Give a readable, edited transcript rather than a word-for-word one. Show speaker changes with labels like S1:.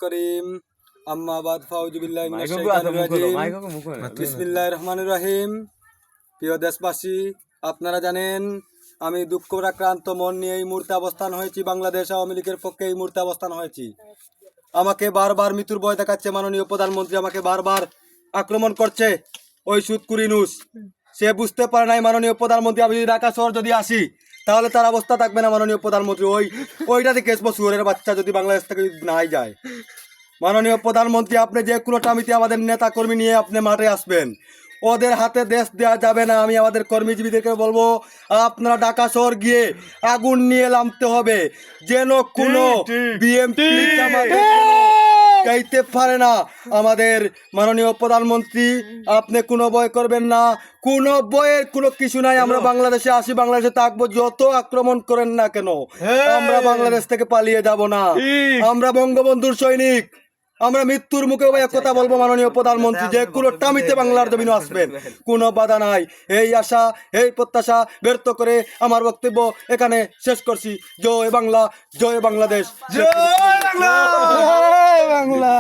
S1: করিম আম্মা বাদ ফাউযু বিল্লাহি মিনাশ শাইতানির রাজিম বিসমিল্লাহির রহমানির রহিম। প্রিয় দেশবাসী, আপনারা জানেন আমি দুঃখাক্রান্ত মন নিয়ে এই মুহূর্তে অবস্থান হয়েছি। বাংলাদেশ আওয়ামী লীগের পক্ষে এই মুহূর্তে অবস্থান হয়েছি। আমাকে বারবার মৃত্যুর ভয় দেখাচ্ছে মাননীয় প্রধানমন্ত্রী, আমাকে বারবার আক্রমণ করছে ওই সুদকুর ইউনূস। সে বুঝতে পারে নাই মাননীয় প্রধানমন্ত্রী, আমি যদি ঢাকা শহর যদি আসি তাহলে তার অবস্থা থাকবে না। মাননীয় প্রধানমন্ত্রী ওইটাতে কেসবো শুয়োরের বাচ্চা যদি বাংলাদেশ থেকে নাই যায়। মাননীয় প্রধানমন্ত্রী, আপনি যে কোনো টামিতে আমাদের নেতা কর্মী নিয়ে আপনি মাঠে আসবেন, ওদের হাতে দেশ দেওয়া যাবে না। আমি আমাদের কর্মজীবীদেরকে বলবো, আপনারা ঢাকা শহর গিয়ে আগুন নিয়ে নামতে হবে, যেন কোনো বিএমপি চাইতে পারে না। আমাদের মাননীয় প্রধানমন্ত্রী, আপনি কোনো ভয় করবেন না, কোনো ভয়ের কোনো কিছু নাই। আমরা বাংলাদেশে আসি, বাংলাদেশে থাকবো, যত আক্রমণ করেন না কেন আমরা বাংলাদেশ থেকে পালিয়ে যাব না। আমরা বঙ্গবন্ধুর সৈনিক, আমরা মৃত্যুর মুখে কথা বলবো। মাননীয় প্রধানমন্ত্রী যে কোনো টামিতে বাংলার জমিনে আসবেন, কোনো বাধা নাই। এই আশা, এই প্রত্যাশা ব্যর্থ করে আমার বক্তব্য এখানে শেষ করছি। জয় বাংলা, জয় বাংলাদেশ, জয় বাংলা।